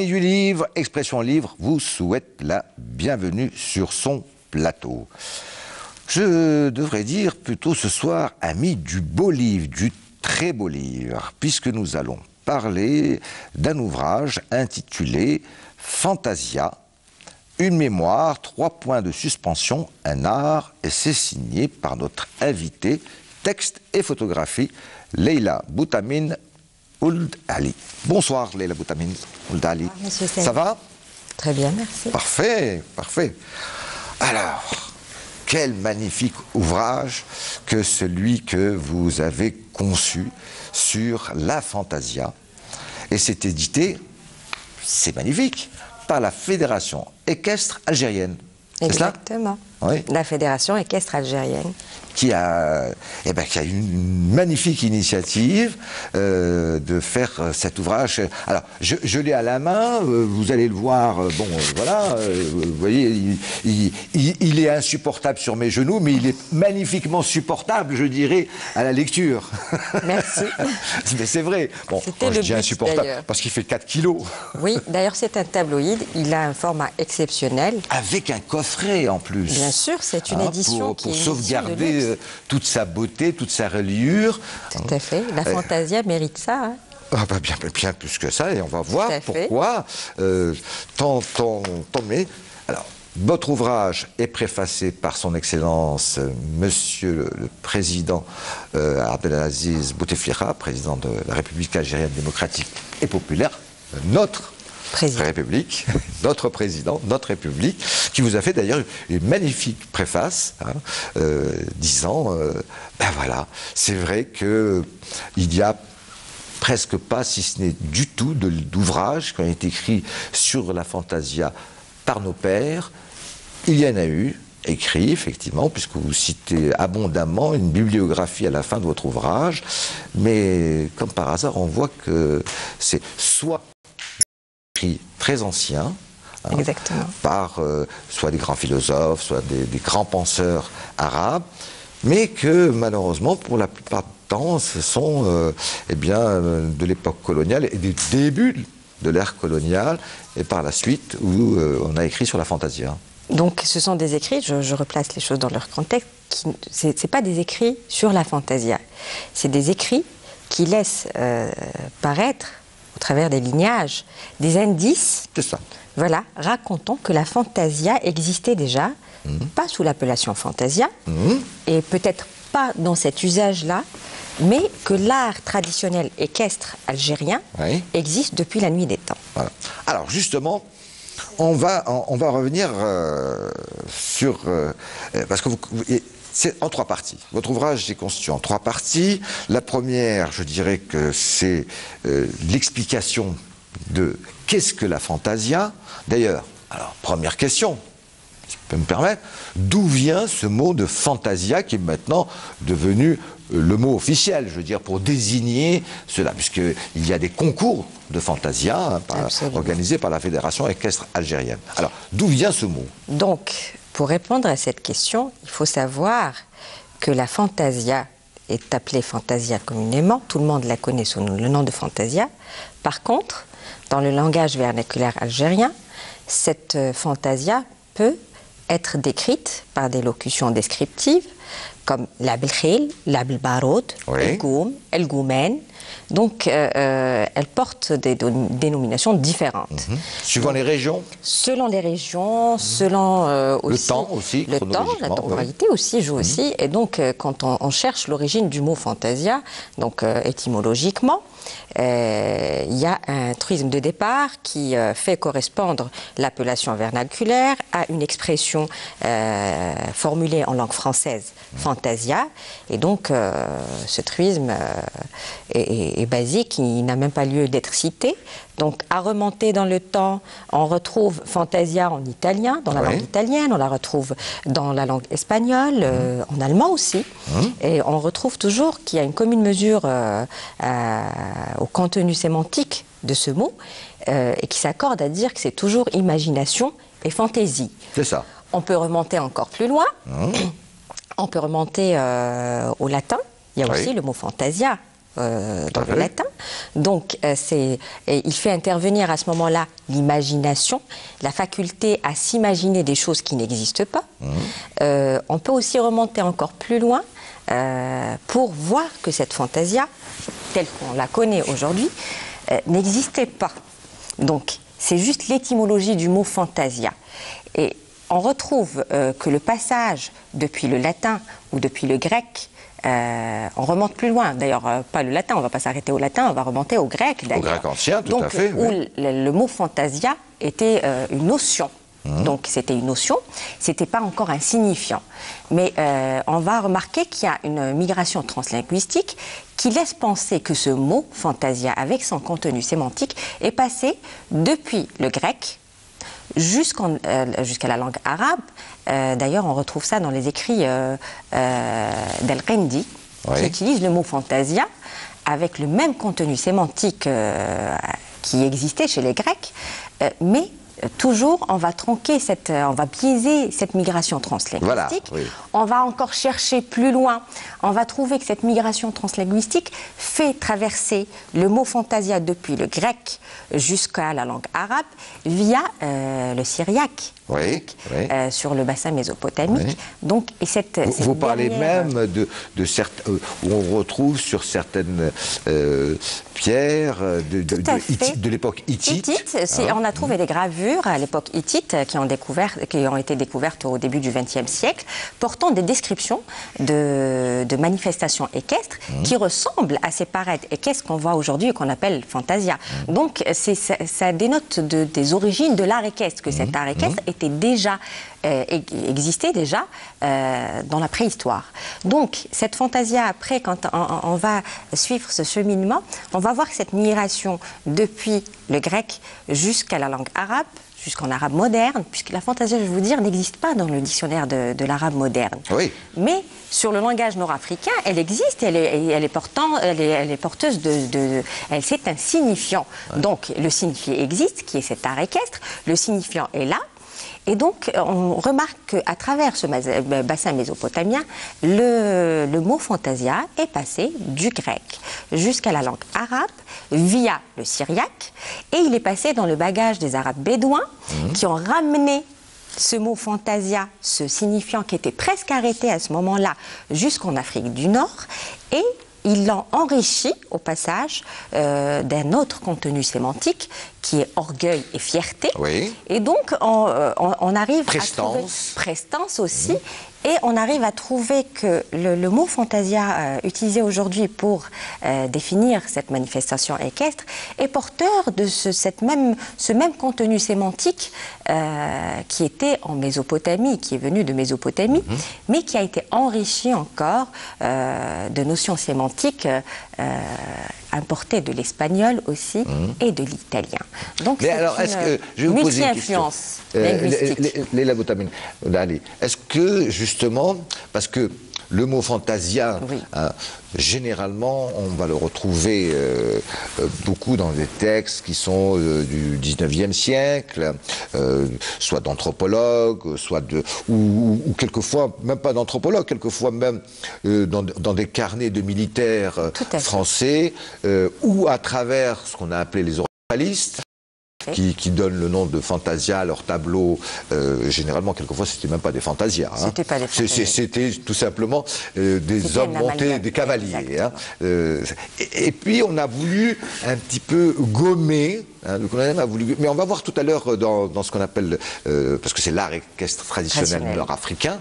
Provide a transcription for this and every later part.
L'ami du livre, Expression Livre, vous souhaite la bienvenue sur son plateau. Je devrais dire plutôt ce soir, ami du beau livre, du très beau livre, puisque nous allons parler d'un ouvrage intitulé Fantasia, une mémoire, 3 points de suspension, un art, et c'est signé par notre invité, texte et photographie, Leila Boutamine Ould Ali. Bonsoir Leila Boutamine Ould Ali. Monsieur Ça va? Très bien, merci. Parfait, parfait. Alors, quel magnifique ouvrage que celui que vous avez conçu sur la Fantasia. Et c'est édité, c'est magnifique, par la Fédération équestre algérienne. C'est cela? Exactement. Oui. La Fédération équestre algérienne. Qui a une magnifique initiative de faire cet ouvrage. Alors, je l'ai à la main, vous allez le voir, bon, voilà, vous voyez, il est insupportable sur mes genoux, mais il est magnifiquement supportable, je dirais, à la lecture. Merci. Mais c'est vrai. Bon, quand je dis insupportable, parce qu'il fait 4 kilos. Oui, d'ailleurs, c'est un tabloïd, il a un format exceptionnel. Avec un coffret, en plus. Bien sûr, c'est une édition pour sauvegarder toute sa beauté, toute sa reliure. Tout à fait. La Fantasia mérite ça. Hein. Ah bah bien plus que ça, et on va voir pourquoi. Mais alors, votre ouvrage est préfacé par son Excellence, Monsieur le Président Abdelaziz Bouteflika, président de la République algérienne démocratique et populaire, notre République, notre président, notre République, qui vous a fait d'ailleurs une magnifique préface, hein, disant, ben voilà, c'est vrai que il y a presque pas, si ce n'est du tout, d'ouvrages qui ont été écrits sur la Fantasia par nos pères. Il y en a eu, écrit, effectivement, puisque vous citez abondamment une bibliographie à la fin de votre ouvrage, mais comme par hasard, on voit que c'est soit très ancien, hein, par soit des grands philosophes, soit des grands penseurs arabes, mais que malheureusement, pour la plupart du temps, ce sont de l'époque coloniale et des débuts de l'ère coloniale, et par la suite où on a écrit sur la Fantasia. Donc ce sont des écrits, je replace les choses dans leur contexte, ce n'est pas des écrits sur la Fantasia, c'est des écrits qui laissent paraître au travers des lignages, des indices, voilà, racontant que la Fantasia existait déjà, pas sous l'appellation Fantasia, et peut-être pas dans cet usage-là, mais que l'art traditionnel équestre algérien existe depuis la nuit des temps. Voilà. Alors justement, on va revenir sur... parce que c'est en 3 parties. Votre ouvrage est constitué en 3 parties. La première, je dirais que c'est l'explication de qu'est-ce que la Fantasia. D'ailleurs, alors, première question, si je peux me permettre, d'où vient ce mot de Fantasia qui est maintenant devenu le mot officiel, je veux dire, pour désigner cela, puisqu'il y a des concours de Fantasia organisés par la Fédération équestre algérienne. Alors, d'où vient ce mot? Donc, pour répondre à cette question, il faut savoir que la Fantasia est appelée Fantasia communément, tout le monde la connaît sous le nom de Fantasia. Par contre, dans le langage vernaculaire algérien, cette Fantasia peut être décrite par des locutions descriptives comme la Belkhil, la Belbaroud, el Goum, el Goumen. Donc, elle porte des dénominations différentes. Suivant les régions? Selon les régions, selon aussi... Le temps aussi, le temps, la temporalité aussi joue aussi. Et donc, quand on cherche l'origine du mot Fantasia, donc étymologiquement, il y a un truisme de départ qui fait correspondre l'appellation vernaculaire à une expression formulée en langue française, Fantasia. Et donc, ce truisme est basique, il n'a même pas lieu d'être cité. Donc, à remonter dans le temps, on retrouve Fantasia en italien, dans la langue italienne, on la retrouve dans la langue espagnole, en allemand aussi. Et on retrouve toujours qu'il y a une commune mesure au contenu sémantique de ce mot, et qui s'accorde à dire que c'est toujours imagination et fantaisie. C'est ça. On peut remonter encore plus loin, on peut remonter au latin, il y a aussi le mot Fantasia. dans le latin. Donc, il fait intervenir à ce moment-là l'imagination, la faculté à s'imaginer des choses qui n'existent pas. On peut aussi remonter encore plus loin pour voir que cette fantasia, telle qu'on la connaît aujourd'hui, n'existait pas. Donc, c'est juste l'étymologie du mot fantasia. Et on retrouve que le passage depuis le latin ou depuis le grec, on remonte plus loin, d'ailleurs pas le latin, on ne va pas s'arrêter au latin, on va remonter au grec d'ailleurs. Au grec ancien, tout à fait. Donc, où le mot fantasia était une notion. Donc c'était une notion, c'était pas encore un signifiant. Mais on va remarquer qu'il y a une migration translinguistique qui laisse penser que ce mot fantasia, avec son contenu sémantique, est passé depuis le grec jusqu'à la langue arabe. D'ailleurs, on retrouve ça dans les écrits d'Al-Qindi, qui utilise le mot fantasia avec le même contenu sémantique qui existait chez les Grecs, mais toujours, on va tronquer on va biaiser cette migration translinguistique. Voilà, On va encore chercher plus loin. On va trouver que cette migration translinguistique fait traverser le mot fantasia depuis le grec jusqu'à la langue arabe via le syriaque. Sur le bassin mésopotamique. Donc, vous parlez même de certains, où on retrouve sur certaines pierres de l'époque hittite. On a trouvé des gravures à l'époque hittite qui ont été découvertes au début du XXe siècle, portant des descriptions de manifestations équestres qui ressemblent à ces parades équestres qu'on voit aujourd'hui et qu'on appelle fantasia. Donc, ça dénote des origines de l'art équestre, que cet art équestre était déjà existait déjà dans la préhistoire. Donc, cette fantasia, après, quand on va suivre ce cheminement, on va voir cette migration depuis le grec jusqu'à la langue arabe, jusqu'en arabe moderne, puisque la fantasia, je vais vous dire, n'existe pas dans le dictionnaire de l'arabe moderne. Mais sur le langage nord-africain, elle existe, elle est porteuse c'est un signifiant. Donc, le signifié existe, qui est cet art équestre, le signifiant est là. Et donc, on remarque qu'à travers ce bassin mésopotamien, le mot fantasia est passé du grec jusqu'à la langue arabe via le syriaque, et il est passé dans le bagage des Arabes bédouins qui ont ramené ce mot fantasia, ce signifiant qui était presque arrêté à ce moment-là, jusqu'en Afrique du Nord, et ils l'ont enrichi au passage d'un autre contenu sémantique qui est orgueil et fierté. Et donc on arrive à trouver prestance aussi. Et on arrive à trouver que le mot fantasia utilisé aujourd'hui pour définir cette manifestation équestre est porteur de ce même contenu sémantique qui était en Mésopotamie, qui est venu de Mésopotamie, mais qui a été enrichi encore de notions sémantiques importées de l'espagnol aussi et de l'italien. Donc c'est une multi-influence linguistique. Leila Boutamine, est-ce que justement, parce que le mot fantasia, généralement, on va le retrouver beaucoup dans des textes qui sont du 19e siècle, soit d'anthropologues, ou quelquefois, même pas d'anthropologues, quelquefois même dans des carnets de militaires français, ou à travers ce qu'on a appelé les orientalistes, qui donnent le nom de fantasia à leur tableau. Généralement, quelquefois, c'était même pas des fantasias. C'était pas des fantasias. C'était tout simplement des hommes montés, des cavaliers. Et puis, on a voulu un petit peu gommer. Mais on va voir tout à l'heure dans ce qu'on appelle, parce que c'est l'art équestre traditionnel nord-africain,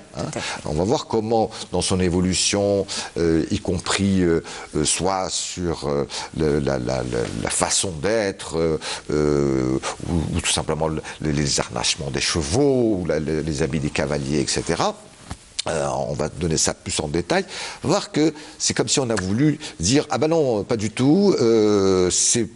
on va voir comment, dans son évolution, y compris soit sur la façon d'être, ou tout simplement les harnachements des chevaux, ou les habits des cavaliers, etc. On va donner ça plus en détail. Voir que c'est comme si on a voulu dire ah ben non, pas du tout, c'est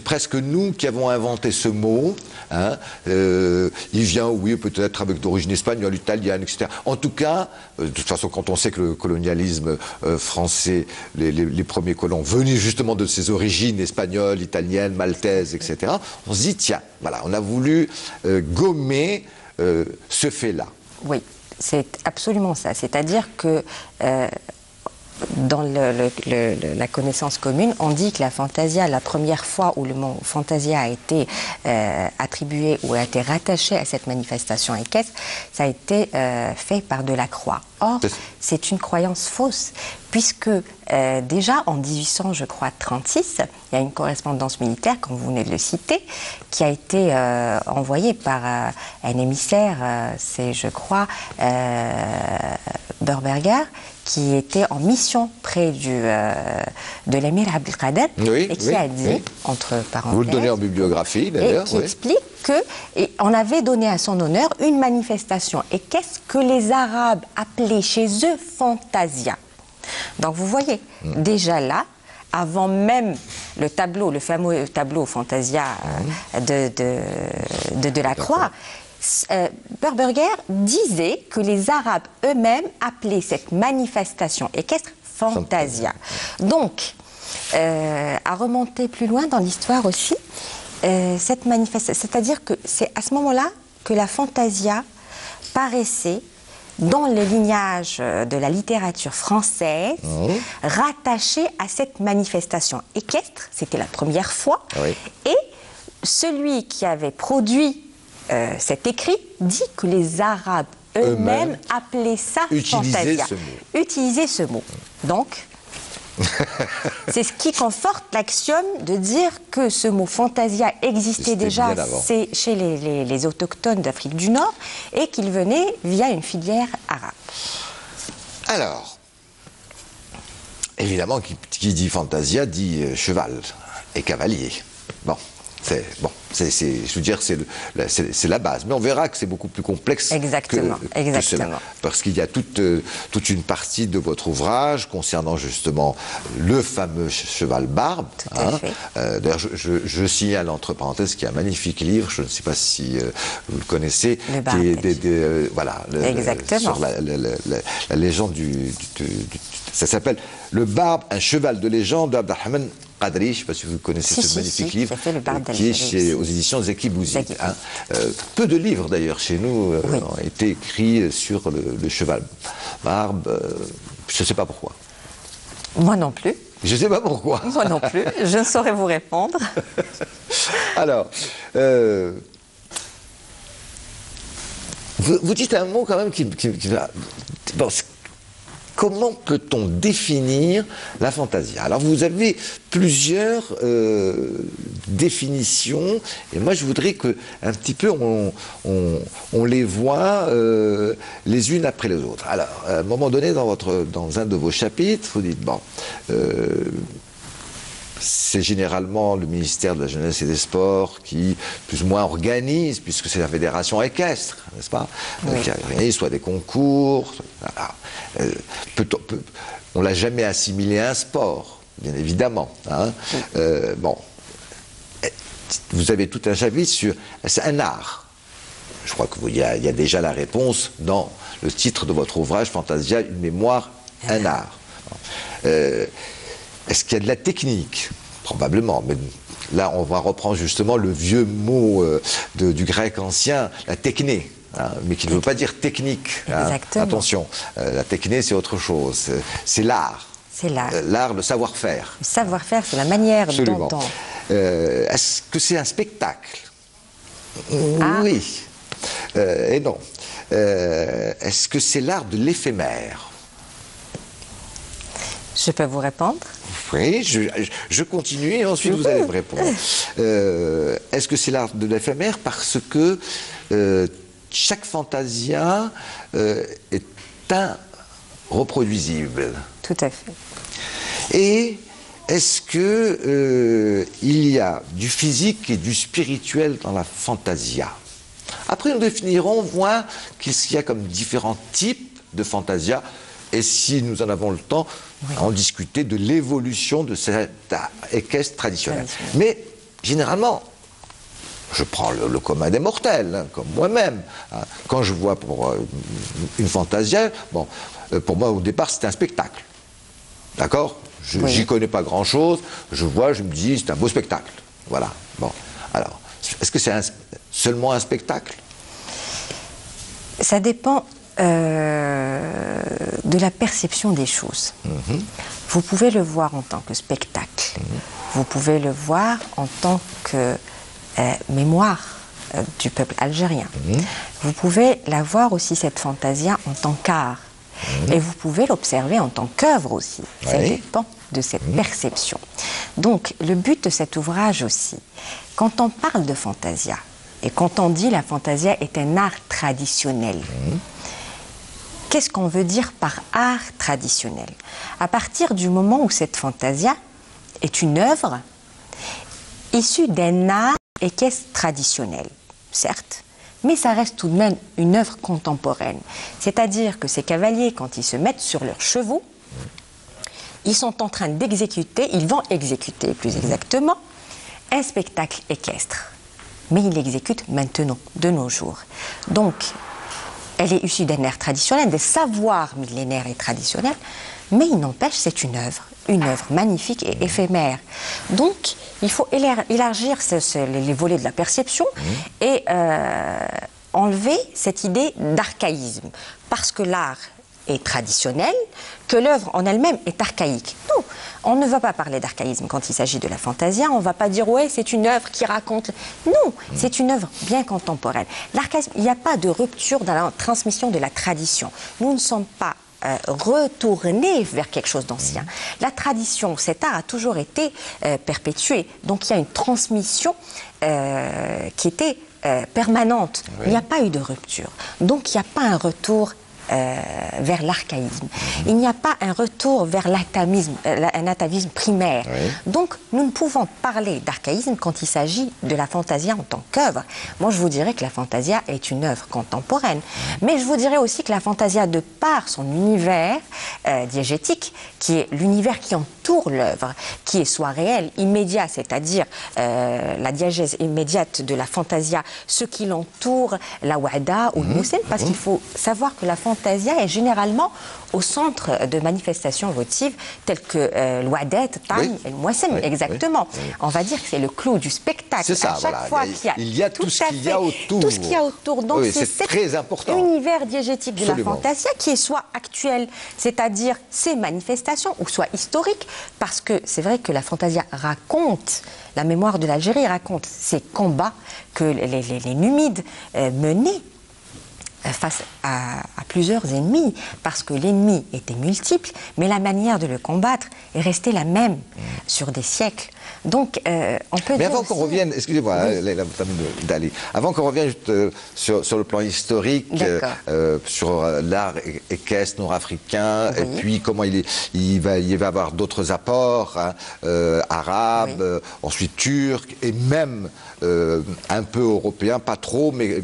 presque nous qui avons inventé ce mot. Il vient, oui, peut-être avec d'origine espagnole, italienne, etc. En tout cas, de toute façon, quand on sait que le colonialisme français, les premiers colons venaient justement de ces origines espagnoles, italiennes, maltaises, etc., on se dit, tiens, voilà, on a voulu gommer ce fait-là. Oui, c'est absolument ça. C'est-à-dire que dans la connaissance commune, on dit que la fantasia, la première fois où le mot fantasia a été attribué ou a été rattaché à cette manifestation équestre, ça a été fait par Delacroix. Or, c'est une croyance fausse, puisque déjà en 1800, je crois, 36, il y a une correspondance militaire, comme vous venez de le citer, qui a été envoyée par un émissaire, c'est, je crois, Burberger, qui était en mission près de l'émir Abdelkader, et qui a dit, entre parenthèses... Vous le donnez en bibliographie, d'ailleurs. Et qui explique qu'on avait donné à son honneur une manifestation. Et qu'est-ce que les Arabes appelaient chez eux fantasia? Donc vous voyez, déjà là, avant même le tableau, le fameux tableau fantasia de Delacroix, Burberger disait que les Arabes eux-mêmes appelaient cette manifestation équestre fantasia. Donc, à remonter plus loin dans l'histoire aussi, cette manifestation, c'est-à-dire que c'est à ce moment-là que la fantasia paraissait dans le lignage de la littérature française, rattachée à cette manifestation équestre. C'était la première fois. Et celui qui avait produit cet écrit dit que les Arabes eux-mêmes appelaient ça fantasia. Utiliser ce mot. Donc, c'est ce qui conforte l'axiome de dire que ce mot fantasia existait déjà chez les autochtones d'Afrique du Nord et qu'il venait via une filière arabe. Alors, évidemment, qui dit fantasia dit cheval et cavalier. Bon. Je veux dire, c'est la base. Mais on verra que c'est beaucoup plus complexe que cela. Parce qu'il y a toute une partie de votre ouvrage concernant justement le fameux cheval Barbe. D'ailleurs, je signale entre parenthèses qu'il y a un magnifique livre, je ne sais pas si vous le connaissez, qui est sur la légende ça s'appelle Le Barbe, un cheval de légende d'Abdelrahman Qadri, je ne sais pas si vous connaissez ce magnifique livre, qui est aux éditions Zeki Bouzi. Peu de livres d'ailleurs chez nous ont été écrits sur le cheval Barbe, je ne sais pas pourquoi. Moi non plus. Je ne sais pas pourquoi. Moi non plus, je ne saurais vous répondre. Alors, vous dites un mot quand même qui va... Bon, comment peut-on définir la fantasia? Alors vous avez plusieurs définitions, et moi je voudrais que un petit peu on les voit les unes après les autres. Alors, à un moment donné dans un de vos chapitres, vous dites bon, c'est généralement le ministère de la Jeunesse et des Sports qui, plus ou moins, organise, puisque c'est la fédération équestre, n'est-ce pas, qui organise soit des concours. On ne l'a jamais assimilé à un sport, bien évidemment. Bon, vous avez tout un chapitre sur... C'est un art. Je crois qu'il y a déjà la réponse dans le titre de votre ouvrage, Fantasia, une mémoire, un art. Est-ce qu'il y a de la technique? Probablement, mais là on va reprendre justement le vieux mot du grec ancien, la techné, mais qui ne veut pas dire technique. Attention, la techné c'est autre chose, c'est l'art. C'est l'art. L'art, le savoir-faire. Le savoir-faire, c'est la manière dont on... Est-ce que c'est un spectacle? Oui. Et non. Est-ce que c'est l'art de l'éphémère? Je peux vous répondre? Oui, je continue et ensuite vous allez me répondre. Est-ce que c'est l'art de l'éphémère parce que chaque fantasia est reproduisible? Tout à fait. Et est-ce que il y a du physique et du spirituel dans la fantasia? Après, nous définirons, voir qu'est-ce qu'il y a comme différents types de fantasia. Et si nous en avons le temps, en discuter de l'évolution de cette équestre traditionnelle. Mais généralement, je prends le commun des mortels, comme moi-même. Quand je vois pour une fantasia, bon, pour moi au départ c'est un spectacle. D'accord? J'y connais pas grand-chose, je vois, je me dis c'est un beau spectacle. Voilà. Bon. Alors, est-ce que c'est seulement un spectacle? Ça dépend de la perception des choses. Vous pouvez le voir en tant que spectacle. Vous pouvez le voir en tant que mémoire du peuple algérien. Vous pouvez la voir aussi, cette fantasia, en tant qu'art. Et vous pouvez l'observer en tant qu'œuvre aussi. Ça dépend de cette perception. Donc, le but de cet ouvrage aussi, quand on parle de fantasia, et quand on dit la fantasia est un art traditionnel, qu'est-ce qu'on veut dire par art traditionnel? À partir du moment où cette fantasia est une œuvre issue d'un art équestre traditionnel, certes, mais ça reste tout de même une œuvre contemporaine. C'est-à-dire que ces cavaliers, quand ils se mettent sur leurs chevaux, ils sont en train d'exécuter, ils vont exécuter plus exactement, un spectacle équestre. Mais ils l'exécutent maintenant, de nos jours. Donc, elle est issue d'un art traditionnel, des savoirs millénaires et traditionnels, mais il n'empêche, c'est une œuvre magnifique et éphémère. Donc, il faut élargir les volets de la perception et enlever cette idée d'archaïsme. Parce que l'art est traditionnel, que l'œuvre en elle-même est archaïque. Non, on ne va pas parler d'archaïsme quand il s'agit de la fantasia, on ne va pas dire « ouais, c'est une œuvre qui raconte ». Non, c'est une œuvre bien contemporaine. L'archaïsme, il n'y a pas de rupture dans la transmission de la tradition. Nous ne sommes pas retourner vers quelque chose d'ancien. La tradition, cet art a toujours été perpétué. Donc il y a une transmission qui était permanente. Il n'y a pas eu de rupture. Donc il n'y a pas un retour vers l'archaïsme. Il n'y a pas un retour vers un atavisme primaire. Donc, nous ne pouvons parler d'archaïsme quand il s'agit de la fantasia en tant qu'œuvre. Moi, je vous dirais que la fantasia est une œuvre contemporaine. Mais je vous dirais aussi que la fantasia, de par son univers diégétique, qui est l'univers qui entoure l'œuvre, qui est soit réel, immédiat, c'est-à-dire la diégèse immédiate de la fantasia, ce qui l'entoure, la wa'da ou le moussen, parce qu'il faut savoir que la fantasia est généralement au centre de manifestations votives telles que le wadet, taï et le moussen, exactement. On va dire que c'est le clou du spectacle. C'est ça, à chaque fois il y a tout ce qu'il y a autour. Tout ce qu'il y a autour. Donc c'est très important. Univers diégétique de la fantasia qui est soit actuel, c'est-à-dire ses manifestations, ou soit historique, parce que c'est vrai que la fantasia raconte, la mémoire de l'Algérie raconte ces combats que les Numides menaient face à plusieurs ennemis, parce que l'ennemi était multiple, mais la manière de le combattre est restée la même sur des siècles. Donc, on peut mais avant qu'on revienne, excusez-moi, d'aller, avant qu'on revienne sur le plan historique, sur l'art équestre nord-africain, et puis comment il va y avoir d'autres apports, arabes, ensuite turcs, et même un peu européens, pas trop, mais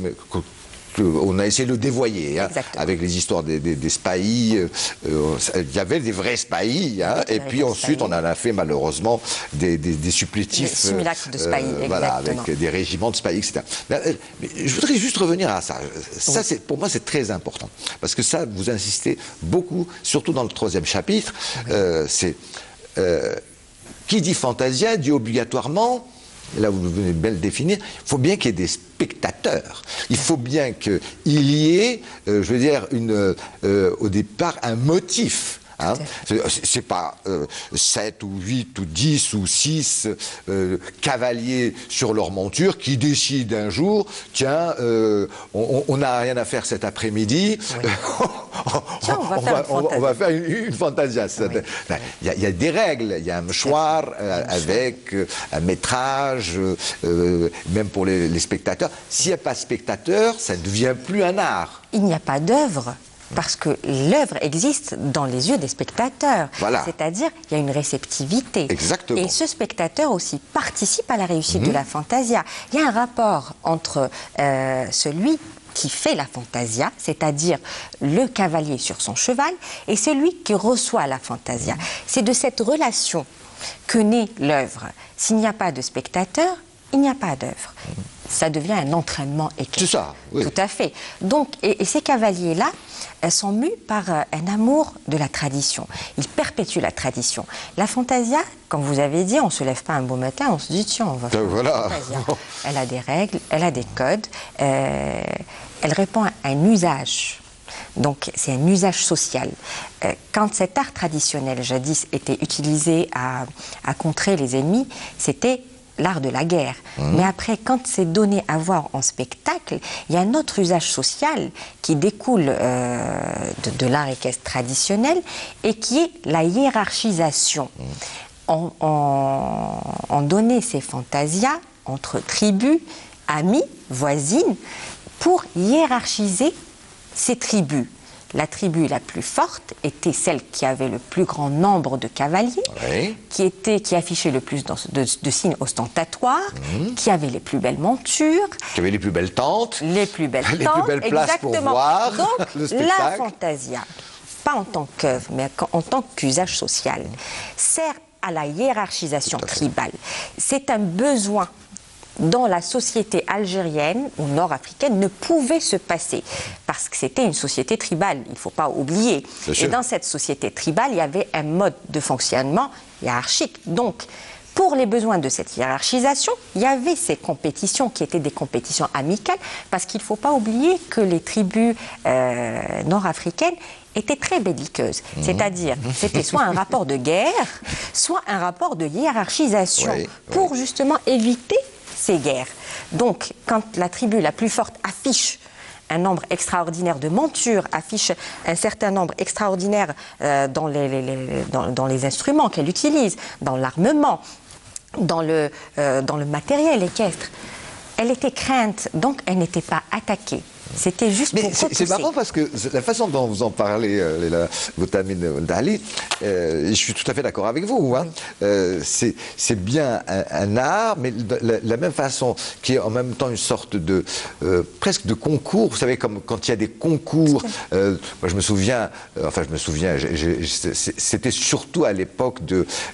on a essayé de le dévoyer, avec les histoires des spahis. Il y avait des vrais spahis, et puis ensuite on en a fait malheureusement des supplétifs. Des simulacres de spahis, voilà, avec des régiments de spahis, etc. Mais je voudrais juste revenir à ça. Ça, pour moi, c'est très important. Parce que ça, vous insistez beaucoup, surtout dans le 3e chapitre. Qui dit fantasia dit obligatoirement. Là, vous venez bien le définir, il faut bien qu'il y ait des spectateurs. Il faut bien qu'il y ait, je veux dire, au départ, un motif. Hein. C'est pas 7 ou 8 ou 10 ou 6 cavaliers sur leur monture qui décident un jour, tiens, on n'a rien à faire cet après-midi, on va faire une fantasia. Il y a des règles, il y a un mouchoir avec un métrage, même pour les spectateurs. S'il n'y a pas de spectateurs, ça ne devient plus un art. Il n'y a pas d'œuvre. Parce que l'œuvre existe dans les yeux des spectateurs. Voilà. C'est-à-dire, il y a une réceptivité. Exactement. Et ce spectateur aussi participe à la réussite de la fantasia. Il y a un rapport entre celui qui fait la fantasia, c'est-à-dire le cavalier sur son cheval, et celui qui reçoit la fantasia. C'est de cette relation que naît l'œuvre. S'il n'y a pas de spectateur, il n'y a pas d'œuvre. Ça devient un entraînement équestre. C'est ça, oui. Tout à fait. Donc, et ces cavaliers-là sont mus par un amour de la tradition. Ils perpétuent la tradition. La fantasia, comme vous avez dit, on ne se lève pas un beau matin, on se dit, tiens, on va faire une fantasia. Elle a des règles, elle a des codes, elle répond à un usage. Donc c'est un usage social. Quand cet art traditionnel, jadis, était utilisé à contrer les ennemis, c'était l'art de la guerre. Mais après, quand c'est donné à voir en spectacle, il y a un autre usage social qui découle de l'art équestre traditionnel et qui est la hiérarchisation. On donnait ces fantasias entre tribus, amis, voisines, pour hiérarchiser ces tribus. La tribu la plus forte était celle qui avait le plus grand nombre de cavaliers, Oui. qui affichait le plus de signes ostentatoires, qui avait les plus belles montures, Qui avait les plus belles tentes, les plus belles les tentes, plus belles places pour voir Donc, le spectacle. la fantasia, pas en tant qu'œuvre, mais en tant qu'usage social, sert à la hiérarchisation tribale. C'est un besoin dont la société algérienne ou nord-africaine ne pouvait se passer, parce que c'était une société tribale, il ne faut pas oublier. Et dans cette société tribale, il y avait un mode de fonctionnement hiérarchique. Donc, pour les besoins de cette hiérarchisation, il y avait ces compétitions qui étaient des compétitions amicales, parce qu'il ne faut pas oublier que les tribus nord-africaines étaient très belliqueuses. C'est-à-dire, c'était soit un rapport de guerre, soit un rapport de hiérarchisation, pour justement éviter ces guerres. Donc, quand la tribu la plus forte affiche un nombre extraordinaire de montures, affiche un certain nombre extraordinaire dans les instruments qu'elle utilise, dans l'armement, dans le matériel équestre, elle était crainte, donc elle n'était pas attaquée. C'était juste pour repousser. C'est marrant parce que la façon dont vous en parlez, Boutamine Dali, je suis tout à fait d'accord avec vous. Hein. C'est bien un art, mais de la même façon, qui est en même temps une sorte de presque de concours. Vous savez, comme quand il y a des concours. Moi, je me souviens. C'était surtout à l'époque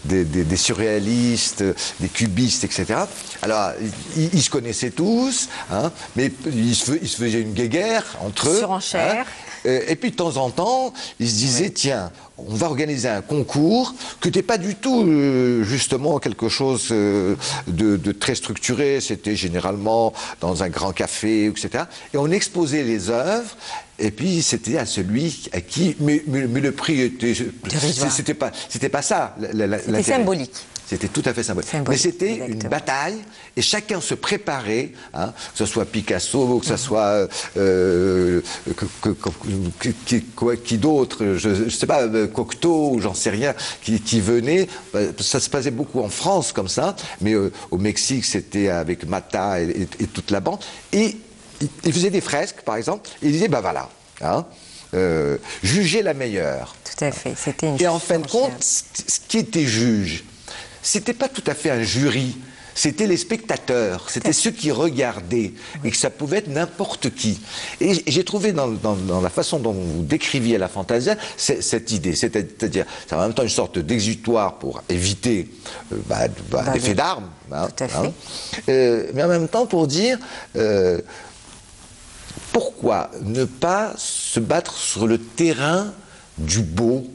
des surréalistes, des cubistes, etc. Alors, ils se connaissaient tous, hein, mais ils se faisaient une guerre entre eux. Surenchère. Hein, et puis de temps en temps, ils se disaient, tiens, on va organiser un concours que n'était pas du tout justement quelque chose de très structuré. C'était généralement dans un grand café, etc. Et on exposait les œuvres. Et puis c'était à celui à qui, mais le prix était, c'était pas ça. C'était symbolique. C'était tout à fait symbolique. Mais c'était une bataille et chacun se préparait, hein, que ce soit Picasso, que ce soit qui d'autre, je ne sais pas, Cocteau, j'en sais rien, qui venait. Ça se passait beaucoup en France comme ça, mais au Mexique c'était avec Mata et toute la bande. Et il faisait des fresques, par exemple, et il disait, ben voilà, hein, jugez la meilleure. Tout à fait, c'était une Et en fin de compte, ce qui était juge, c'était pas tout à fait un jury, c'était les spectateurs, c'était ceux qui regardaient, et que ça pouvait être n'importe qui. Et j'ai trouvé dans la façon dont vous décriviez la fantasia cette idée, c'est-à-dire, c'est en même temps une sorte d'exutoire pour éviter des faits d'armes, hein, tout à fait. Mais en même temps pour dire pourquoi ne pas se battre sur le terrain du beau,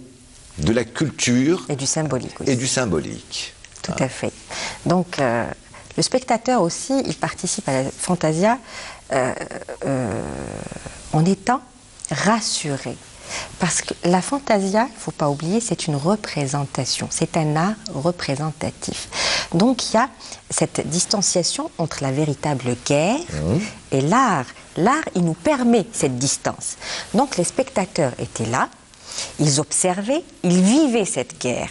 de la culture et du symbolique aussi. Et du symbolique. Tout à fait. Donc, le spectateur aussi, il participe à la fantasia en étant rassuré. Parce que la fantasia, il ne faut pas oublier, c'est une représentation, c'est un art représentatif. Donc il y a cette distanciation entre la véritable guerre et l'art. L'art, il nous permet cette distance. Donc les spectateurs étaient là, ils observaient, ils vivaient cette guerre,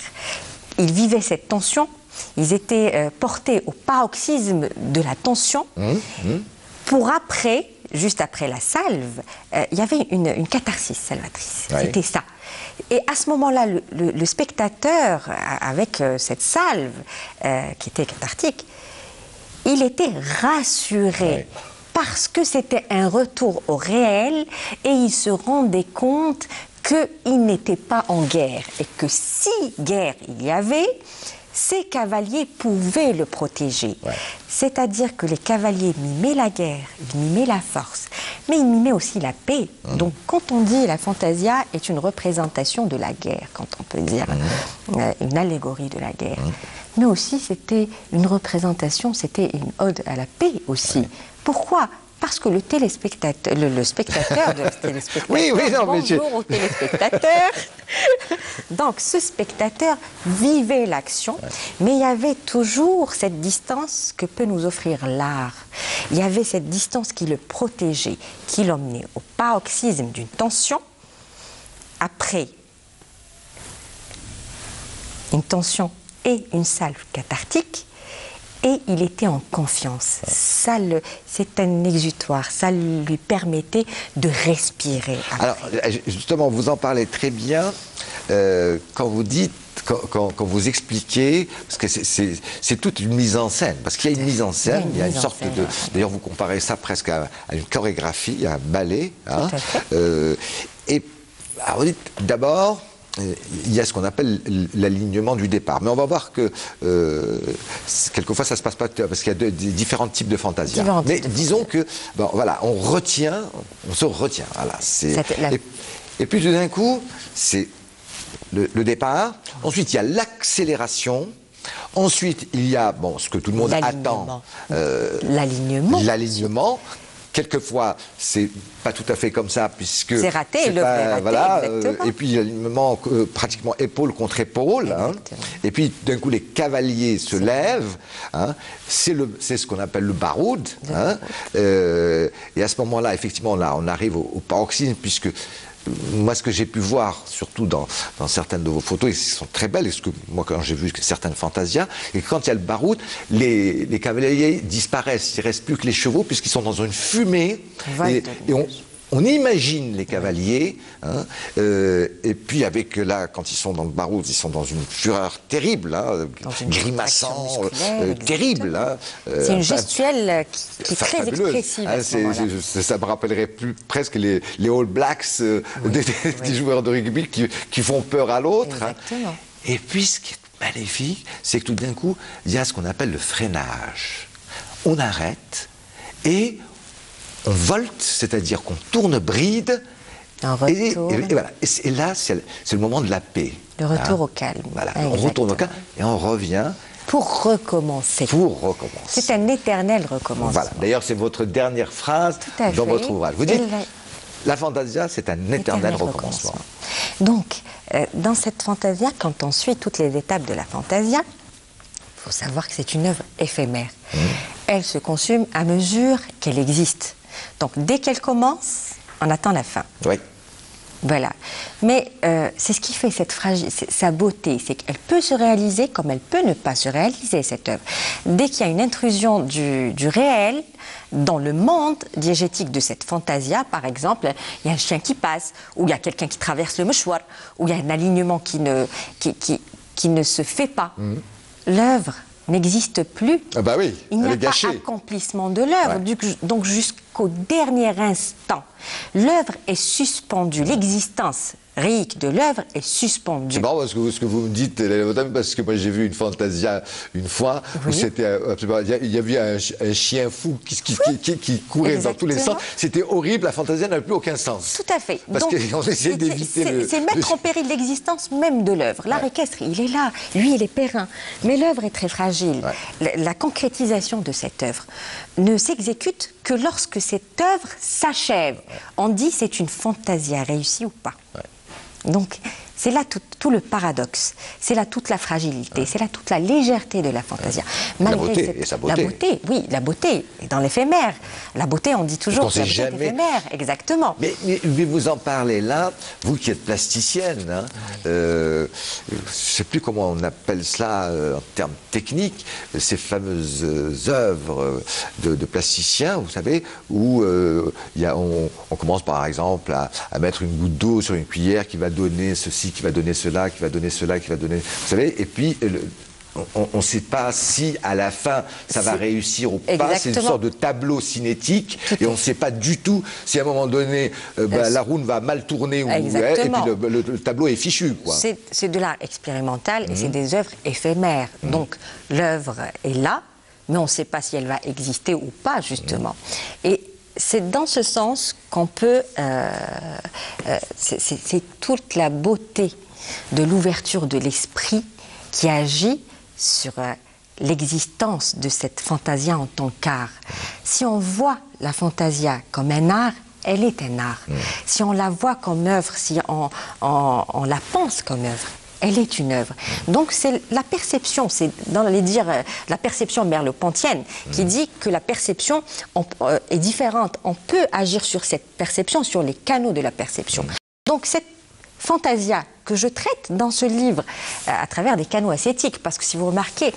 ils vivaient cette tension, ils étaient portés au paroxysme de la tension pour après, juste après la salve, il y avait une catharsis salvatrice. Ouais. C'était ça. Et à ce moment-là, le spectateur, avec cette salve qui était cathartique, il était rassuré parce que c'était un retour au réel et il se rendait compte qu'il n'était pas en guerre et que si guerre il y avait, ces cavaliers pouvaient le protéger. Ouais. C'est-à-dire que les cavaliers mimaient la guerre, ils mimaient la force, mais ils mimaient aussi la paix. Donc quand on dit la fantasia est une représentation de la guerre, quand on peut dire une allégorie de la guerre, mais aussi c'était une représentation, c'était une ode à la paix aussi. Pourquoi ? Parce que le téléspectateur, le spectateur de téléspectateur, oui, non, bonjour au téléspectateur. Donc ce spectateur vivait l'action, mais il y avait toujours cette distance que peut nous offrir l'art. Il y avait cette distance qui le protégeait, qui l'emmenait au paroxysme d'une tension. Après une tension et une salve cathartique, et il était en confiance. C'est un exutoire, ça lui permettait de respirer. Alors, justement, vous en parlez très bien quand vous dites, quand vous expliquez, parce que c'est toute une mise en scène, parce qu'il y a une mise en scène, il y a une sorte de... D'ailleurs, vous comparez ça presque à une chorégraphie, à un ballet. Hein, et alors, vous dites, d'abord, il y a ce qu'on appelle l'alignement du départ. Mais on va voir que quelquefois ça se passe pas, parce qu'il y a différents types de fantasia. Mais disons que, bon, voilà, on se retient. Voilà, et puis tout d'un coup, c'est le départ. Ensuite, il y a l'accélération. Ensuite, il y a, bon, ce que tout le monde attend. L'alignement. Quelquefois, c'est pas tout à fait comme ça, puisque... C'est raté, le raté, voilà, et puis l'alignement pratiquement épaule contre épaule. Hein, et puis, d'un coup, les cavaliers se lèvent. Hein, c'est ce qu'on appelle le baroud. Hein, et à ce moment-là, effectivement, là, on arrive au paroxysme, puisque... Moi, ce que j'ai pu voir, surtout dans certaines de vos photos, et qui sont très belles, et ce que moi, quand j'ai vu certaines fantasias, et quand il y a le baroud, les cavaliers disparaissent, il ne reste plus que les chevaux, puisqu'ils sont dans une fumée, et on imagine les cavaliers, hein, et puis avec, là, quand ils sont dans le baroud, ils sont dans une fureur terrible, hein, grimaçant, terrible. Hein, c'est une gestuelle qui est très expressive à ce moment-là. Ça me rappellerait presque les All Blacks des joueurs de rugby qui font peur à l'autre. Hein. Et puis, ce qui est magnifique, c'est que tout d'un coup, il y a ce qu'on appelle le freinage. On arrête et on volte, c'est-à-dire qu'on tourne bride, et voilà. Et là, c'est le moment de la paix. Le retour au calme. Voilà, on retourne au calme et on revient. Pour recommencer. C'est un éternel recommencement. Voilà. D'ailleurs, c'est votre dernière phrase dans votre ouvrage. Vous dites, la fantasia, c'est un éternel recommencement. Donc, dans cette fantasia, quand on suit toutes les étapes de la fantasia, il faut savoir que c'est une œuvre éphémère. Elle se consume à mesure qu'elle existe. Donc, dès qu'elle commence, on attend la fin. Oui. Voilà. Mais c'est ce qui fait sa beauté, c'est qu'elle peut se réaliser comme elle peut ne pas se réaliser, cette œuvre. Dès qu'il y a une intrusion du réel dans le monde diégétique de cette fantasia, par exemple, il y a un chien qui passe, ou il y a quelqu'un qui traverse le mouchoir, ou il y a un alignement qui ne se fait pas. L'œuvre n'existe plus. Ah bah oui, il n'y a pas accomplissement de l'œuvre. Donc jusqu'au dernier instant, l'œuvre est suspendue. L'existence réique de l'œuvre est suspendue. C'est marrant parce que ce que vous me dites, parce que moi j'ai vu une fantasia une fois où c'était il y avait un chien fou qui courait dans tous les sens. C'était horrible, la fantasia n'avait plus aucun sens. Tout à fait. Parce qu'on essayait d'éviter c'est mettre en péril l'existence même de l'œuvre. L'art équestre, il est là, lui il est périn. Mais l'œuvre est très fragile. La concrétisation de cette œuvre ne s'exécute que lorsque cette œuvre s'achève. On dit c'est une fantasia réussie ou pas. Donc, c'est là tout le paradoxe, c'est là toute la fragilité, c'est là toute la légèreté de la fantasia. La beauté et sa beauté. La beauté, oui, la beauté est dans l'éphémère. La beauté, on dit toujours que la beauté est éphémère, exactement. Mais vous en parlez là, vous qui êtes plasticienne, hein, je ne sais plus comment on appelle cela en termes techniques, ces fameuses œuvres de plasticiens, vous savez, où on commence par exemple à mettre une goutte d'eau sur une cuillère qui va donner ceci, qui va donner cela, qui va donner cela, qui va donner... Vous savez, et puis on ne sait pas si à la fin ça va réussir ou pas. C'est une sorte de tableau cinétique et on ne sait pas du tout si à un moment donné la roue va mal tourner ou, et puis le tableau est fichu. C'est de l'art expérimental et c'est des œuvres éphémères. Donc l'œuvre est là, mais on ne sait pas si elle va exister ou pas, justement. Et c'est dans ce sens qu'on peut... c'est toute la beauté de l'ouverture de l'esprit qui agit sur l'existence de cette fantasia en tant qu'art. Si on voit la fantasia comme un art, elle est un art. Si on la voit comme œuvre, si on la pense comme œuvre, elle est une œuvre. Donc c'est la perception, c'est dans les dires la perception merleau-pontienne qui dit que la perception est différente. On peut agir sur cette perception, sur les canaux de la perception. Donc cette fantasia que je traite dans ce livre à travers des canaux ascétiques, parce que si vous remarquez,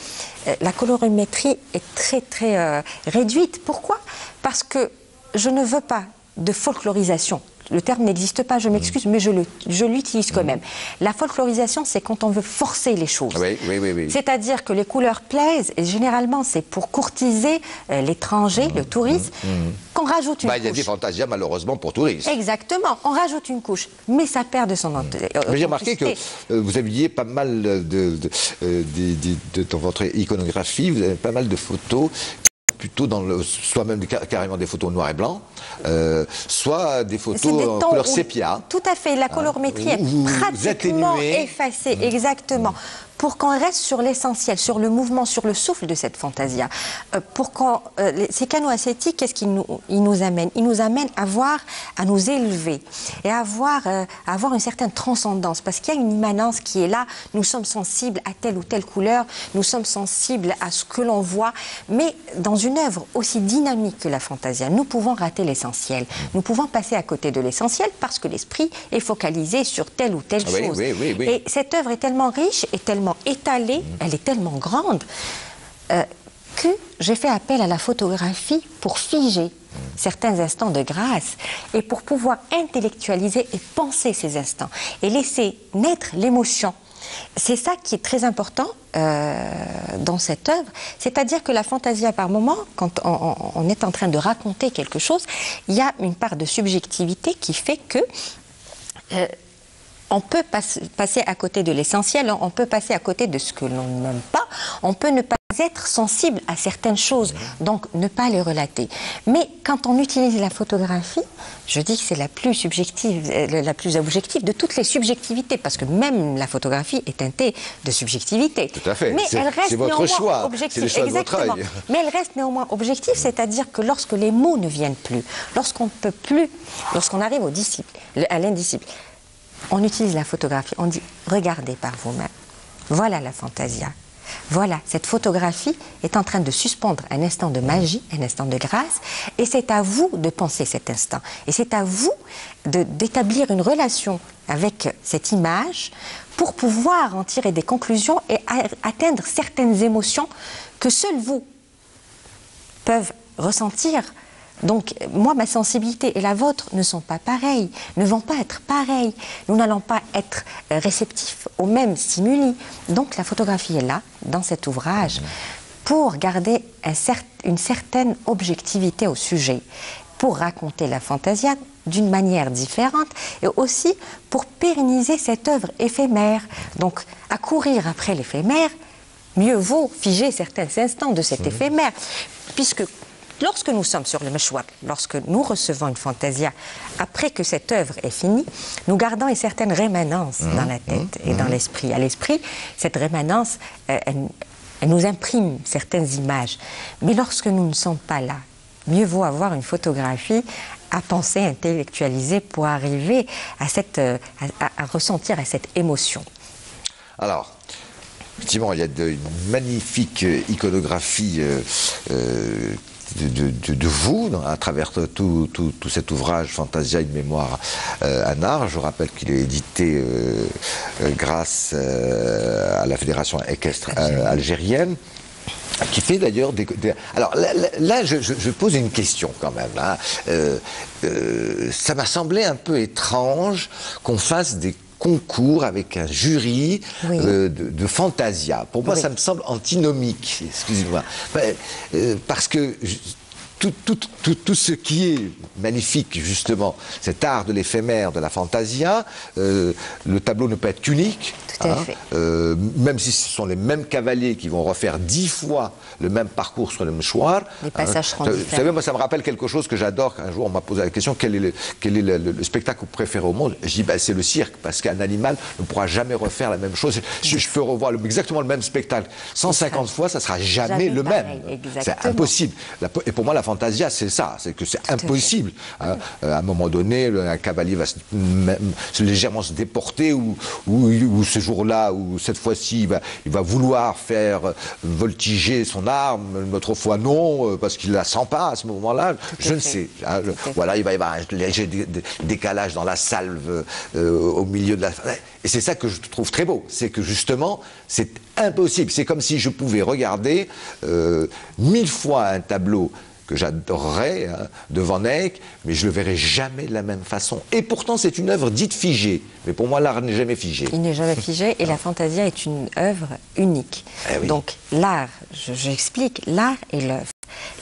la colorimétrie est très réduite. Pourquoi? Parce que je ne veux pas de folklorisation. Le terme n'existe pas, je m'excuse, mais je l'utilise quand même. La folklorisation, c'est quand on veut forcer les choses. Oui. C'est-à-dire que les couleurs plaisent, et généralement, c'est pour courtiser l'étranger, le touriste, qu'on rajoute une couche. Il y a des fantasias, malheureusement, pour touristes. Exactement, on rajoute une couche, mais ça perd de son authenticité. J'ai remarqué que vous aviez pas mal dans votre iconographie, vous avez pas mal de photos plutôt soit même carrément des photos noir et blanc, soit des photos en couleur sépia. Tout à fait, la colorimétrie est pratiquement effacée, exactement. Pour qu'on reste sur l'essentiel, sur le mouvement, sur le souffle de cette fantasia. Ces canaux ascétiques, qu'est-ce qu'ils nous amènent? Ils nous amènent à nous élever et à avoir une certaine transcendance, parce qu'il y a une immanence qui est là. Nous sommes sensibles à telle ou telle couleur, nous sommes sensibles à ce que l'on voit, mais dans une œuvre aussi dynamique que la fantasia, nous pouvons rater l'essentiel. Nous pouvons passer à côté de l'essentiel parce que l'esprit est focalisé sur telle ou telle chose. Et cette œuvre est tellement riche et tellement étalée, elle est tellement grande que j'ai fait appel à la photographie pour figer certains instants de grâce et pour pouvoir intellectualiser et penser ces instants et laisser naître l'émotion. C'est ça qui est très important dans cette œuvre, c'est-à-dire que la fantasia, par moment, quand on est en train de raconter quelque chose, il y a une part de subjectivité qui fait que on peut passer à côté de l'essentiel, on peut passer à côté de ce que l'on n'aime pas, on peut ne pas être sensible à certaines choses, donc ne pas les relater. Mais quand on utilise la photographie, je dis que c'est la plus subjective, la plus objective de toutes les subjectivités, parce que même la photographie est teintée de subjectivité. Tout à fait, mais elle reste c'est votre choix, objective. c'est le choix de votre œil. Mais elle reste néanmoins objective, c'est-à-dire que lorsque les mots ne viennent plus, lorsqu'on peut plus, lorsqu'on arrive au disciple, à l'indisciple, on utilise la photographie, on dit « regardez par vous-même, voilà la fantasia ». Voilà, cette photographie est en train de suspendre un instant de magie, un instant de grâce, et c'est à vous de penser cet instant. Et c'est à vous d'établir une relation avec cette image pour pouvoir en tirer des conclusions et atteindre certaines émotions que seuls vous peuvent ressentir. Donc, moi, ma sensibilité et la vôtre ne sont pas pareilles, ne vont pas être pareilles. Nous n'allons pas être réceptifs aux mêmes stimuli. Donc, la photographie est là, dans cet ouvrage, pour garder une certaine objectivité au sujet, pour raconter la fantasia d'une manière différente et aussi pour pérenniser cette œuvre éphémère. Donc, à courir après l'éphémère, mieux vaut figer certains instants de cet éphémère, puisque lorsque nous sommes sur le meshwar, lorsque nous recevons une fantasia, après que cette œuvre est finie, nous gardons une certaine rémanence dans la tête et dans l'esprit. À l'esprit, cette rémanence, elle nous imprime certaines images. Mais lorsque nous ne sommes pas là, mieux vaut avoir une photographie à penser, intellectualiser pour arriver à ressentir cette émotion. Alors, effectivement, il y a une magnifique iconographie de vous, à travers tout cet ouvrage Fantasia, une mémoire, un art. Je rappelle qu'il est édité grâce à la Fédération équestre algérienne, qui fait d'ailleurs Alors là, je pose une question quand même. Hein. Ça m'a semblé un peu étrange qu'on fasse des concours avec un jury de fantasia. Pour moi, ça me semble antinomique, excusez-moi. Parce que tout ce qui est magnifique, justement, cet art de l'éphémère, de la fantasia, le tableau ne peut être qu'unique. Tout à fait. Même si ce sont les mêmes cavaliers qui vont refaire 10 fois le même parcours sur le mouchoir. Les passages seront différents. Vous savez, moi, ça me rappelle quelque chose que j'adore. Un jour, on m'a posé la question, quel est le spectacle que vous préférez au monde? Je dis, ben, c'est le cirque, parce qu'un animal ne pourra jamais refaire la même chose. Je peux revoir exactement le même spectacle 150 fois, ça ne sera jamais le même. C'est impossible. Et pour moi, la fantasia, c'est ça, c'est que c'est impossible. Hein. À un moment donné, un cavalier va légèrement se déporter, ou ce jour-là, ou cette fois-ci, il va vouloir faire voltiger son arme, une autre fois non, parce qu'il ne la sent pas à ce moment-là. Je ne sais. Hein. Voilà, il va y avoir un léger décalage dans la salve au milieu de la... Et c'est ça que je trouve très beau, c'est que justement, c'est impossible. C'est comme si je pouvais regarder 1000 fois un tableau que j'adorerais, hein, de Van Eyck, mais je ne le verrai jamais de la même façon. Et pourtant, c'est une œuvre dite figée. Mais pour moi, l'art n'est jamais figé. Il n'est jamais figé, et la fantasia est une œuvre unique. Oui. Donc, l'art, j'explique, l'art et l'œuvre.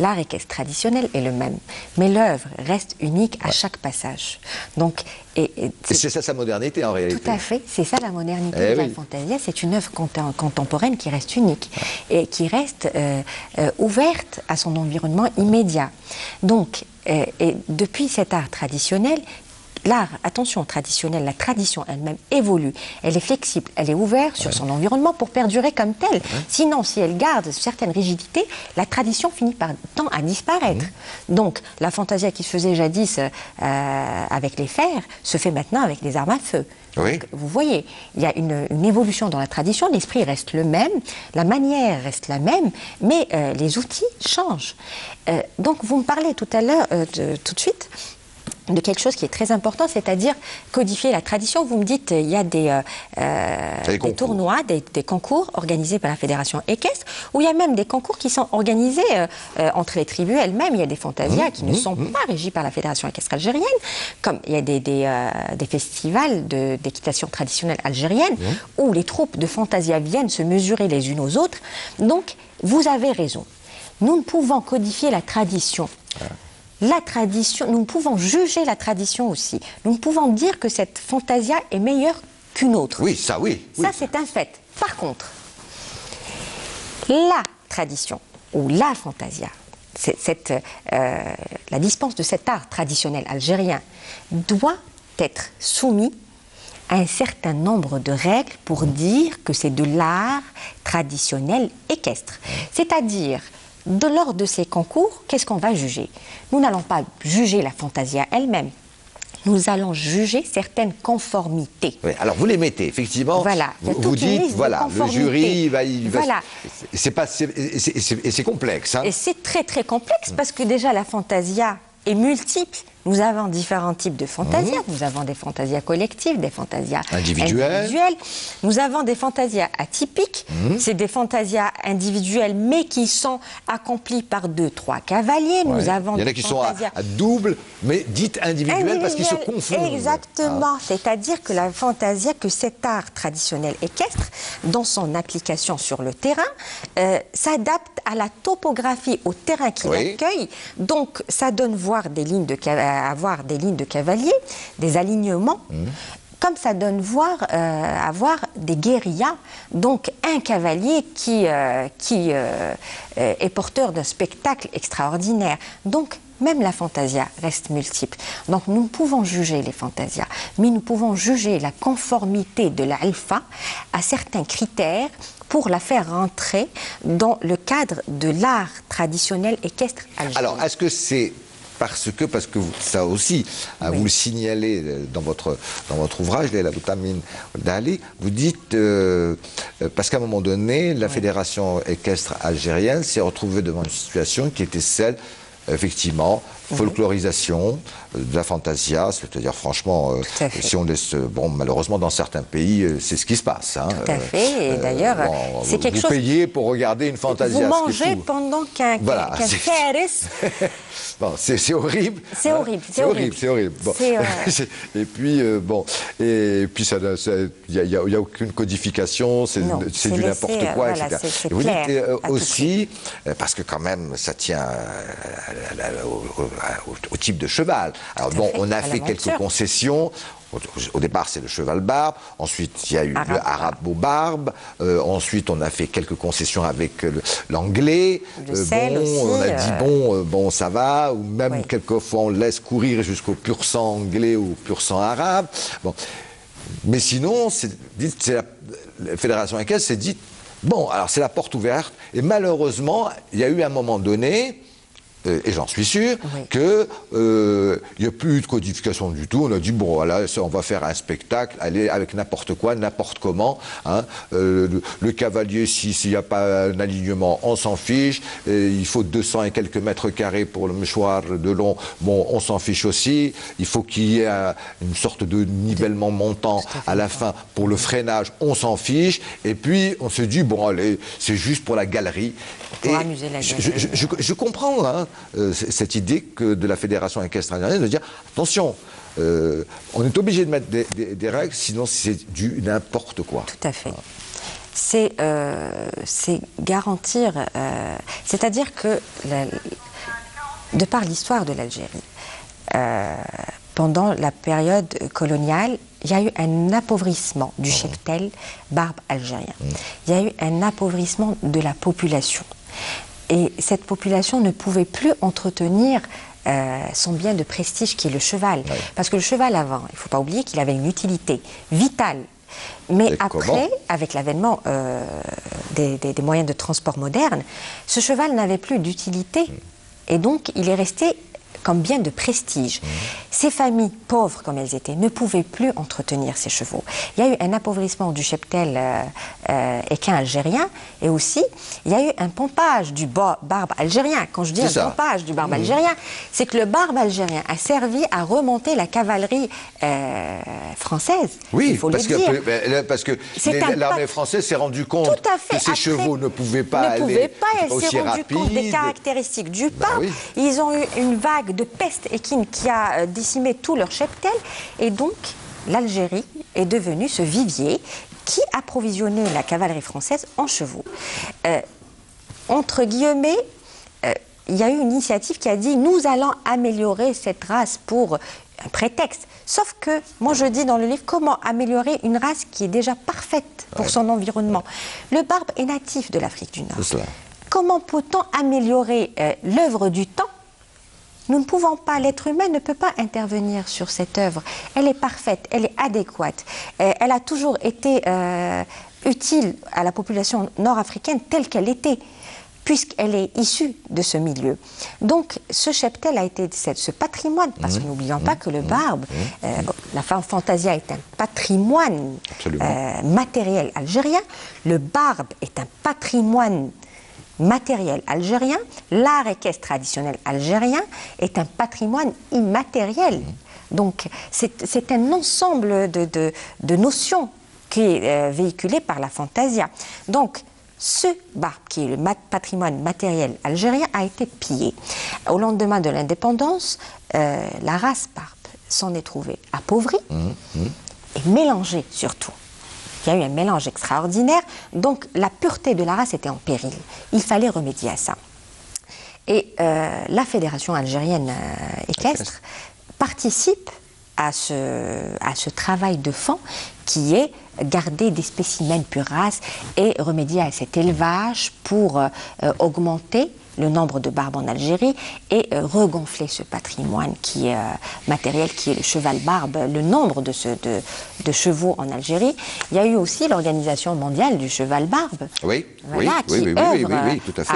L'art équestre traditionnel est le même, mais l'œuvre reste unique à chaque passage. Donc, et c'est ça sa modernité en réalité. Tout à fait, c'est ça la modernité de la fantasia, c'est une œuvre contemporaine qui reste unique et qui reste ouverte à son environnement immédiat. Donc, et depuis cet art traditionnel, l'art, attention, traditionnel, la tradition elle-même évolue, elle est flexible, elle est ouverte sur son environnement pour perdurer comme telle. Sinon, si elle garde certaines rigidités, la tradition finit par temps à disparaître. Donc, la fantasia qui se faisait jadis avec les fers se fait maintenant avec des armes à feu. Donc, vous voyez, il y a une évolution dans la tradition, l'esprit reste le même, la manière reste la même, mais les outils changent. Donc, vous me parlez tout à l'heure, tout de suite, de quelque chose qui est très important, c'est-à-dire codifier la tradition. Vous me dites, il y a des tournois, des concours organisés par la Fédération équestre, où il y a même des concours qui sont organisés entre les tribus elles-mêmes. Il y a des fantasias qui ne sont pas régies par la Fédération équestre algérienne, comme il y a des festivals d'équitation traditionnelle algérienne, où les troupes de fantasia viennent se mesurer les unes aux autres. Donc, vous avez raison. Nous ne pouvons codifier la tradition. La tradition, nous pouvons juger la tradition aussi. Nous pouvons dire que cette fantasia est meilleure qu'une autre. Oui, ça oui. Ça, c'est un fait. Par contre, la tradition ou la fantasia, la dispense de cet art traditionnel algérien doit être soumise à un certain nombre de règles pour dire que c'est de l'art traditionnel équestre. C'est-à-dire, lors de ces concours, qu'est-ce qu'on va juger? Nous n'allons pas juger la fantasia elle-même. Nous allons juger certaines conformités. Oui, alors vous les mettez, effectivement. Voilà. Vous dites, voilà, le jury, voilà. C'est complexe. Hein. Et c'est très très complexe parce que déjà la fantasia est multiple. Nous avons différents types de fantasias. Nous avons des fantasias collectives, des fantasias individuelles. Nous avons des fantasias atypiques. C'est des fantasias individuelles, mais qui sont accomplies par 2-3 cavaliers. Nous avons Il y en a qui sont à double, mais dites individuelles parce qu'ils se confondent. Exactement. C'est-à-dire que la fantasia, que cet art traditionnel équestre, dans son application sur le terrain, s'adapte à la topographie, au terrain qui l'accueille. Donc, ça donne avoir des lignes de cavaliers, des alignements, comme ça donne avoir des guérillas, donc un cavalier qui est porteur d'un spectacle extraordinaire. Donc, même la fantasia reste multiple. Donc, nous pouvons juger les fantasias, mais nous pouvons juger la conformité de l'alpha à certains critères pour la faire rentrer dans le cadre de l'art traditionnel équestre algérien. Alors, est-ce que c'est parce que ça aussi, vous le signalez dans votre ouvrage, la Boutamine d'Ali, vous dites, parce qu'à un moment donné, la Fédération équestre algérienne s'est retrouvée devant une situation qui était celle, effectivement, folklorisation, de la fantasia, c'est-à-dire franchement, si on laisse, bon, malheureusement dans certains pays, c'est ce qui se passe. Hein. Tout à fait, et d'ailleurs, c'est quelque chose... Vous payez pour regarder une fantasia. Vous mangez pendant qu'un Ferris... Bon, c'est horrible. C'est horrible, c'est horrible. C'est horrible. Bon. Et puis, bon, et puis il n'y a aucune codification, c'est du n'importe quoi, voilà, etc. Et vous dites aussi, parce que quand même, ça tient au type de cheval. Alors bon, on a fait quelques concessions. Au départ, c'est le cheval barbe. Ensuite, il y a eu le arabo-barbe. Ensuite, on a fait quelques concessions avec l'anglais. On a dit, bon, ça va. Ou même, quelquefois, on laisse courir jusqu'au pur sang anglais ou pur sang arabe. Bon. Mais sinon, la Fédération équestre s'est dit, bon, alors c'est la porte ouverte. Et malheureusement, il y a eu un moment donné... et j'en suis sûr, qu'il n'y a plus eu de codification du tout. On a dit, bon, voilà, on va faire un spectacle, aller avec n'importe quoi, n'importe comment. Hein. Le cavalier, s'il n'y a pas un alignement, on s'en fiche. Il faut 200 et quelques mètres carrés pour le mouchoir de long. Bon, on s'en fiche aussi. Il faut qu'il y ait une sorte de nivellement montant à la fin pour le freinage. On s'en fiche. Et puis, on se dit, bon, allez, c'est juste pour la galerie. Pour amuser la galerie. Je comprends, hein, cette idée de la Fédération équestre algérienne de dire attention, on est obligé de mettre des règles, sinon c'est du n'importe quoi. Tout à fait. C'est garantir, c'est-à-dire que de par l'histoire de l'Algérie, pendant la période coloniale, il y a eu un appauvrissement du cheptel barbe algérien. Il y a eu un appauvrissement de la population. Et cette population ne pouvait plus entretenir son bien de prestige qui est le cheval. Oui. Parce que le cheval avant, il ne faut pas oublier qu'il avait une utilité vitale. Mais après, avec l'avènement des moyens de transport modernes, ce cheval n'avait plus d'utilité. Et donc, il est resté comme bien de prestige. Ces familles, pauvres comme elles étaient, ne pouvaient plus entretenir ces chevaux. Il y a eu un appauvrissement du cheptel équin algérien, et aussi, il y a eu un pompage du barbe algérien. Quand je dis un pompage du barbe algérien, c'est que le barbe algérien a servi à remonter la cavalerie française. Oui, il faut le dire. parce que l'armée française s'est rendue compte que ces chevaux ne pouvaient pas aller aussi Elle s'est rendue compte des caractéristiques du barbe. Ils ont eu une vague de peste équine qui a décimé tout leur cheptel, et donc l'Algérie est devenue ce vivier qui approvisionnait la cavalerie française en chevaux. Entre guillemets, il y a eu une initiative qui a dit nous allons améliorer cette race pour un prétexte. Sauf que, moi je dis dans le livre, comment améliorer une race qui est déjà parfaite pour son environnement. Le barbe est natif de l'Afrique du Nord. Comment peut-on améliorer l'œuvre du temps? Nous ne pouvons pas, l'être humain ne peut pas intervenir sur cette œuvre. Elle est parfaite, elle est adéquate. Elle a toujours été utile à la population nord-africaine telle qu'elle était, puisqu'elle est issue de ce milieu. Donc, ce cheptel a été ce patrimoine, parce que n'oublions pas que le barbe, la fantasia est un patrimoine matériel algérien. Le barbe est un patrimoine matériel algérien, l'art équestre traditionnel algérien est un patrimoine immatériel. Donc c'est un ensemble de notions qui est véhiculé par la fantasia. Donc ce barbe, qui est le patrimoine matériel algérien, a été pillé. Au lendemain de l'indépendance, la race barbe s'en est trouvée appauvrie et mélangée surtout. Il y a eu un mélange extraordinaire, donc la pureté de la race était en péril. Il fallait remédier à ça. Et la Fédération algérienne équestre participe à ce travail de fond qui est garder des spécimens pure race et remédier à cet élevage pour augmenter le nombre de barbes en Algérie et regonfler ce patrimoine qui est matériel, qui est le cheval barbe, le nombre de chevaux en Algérie. Il y a eu aussi l'Organisation mondiale du cheval barbe. Oui, voilà, oui, tout à fait.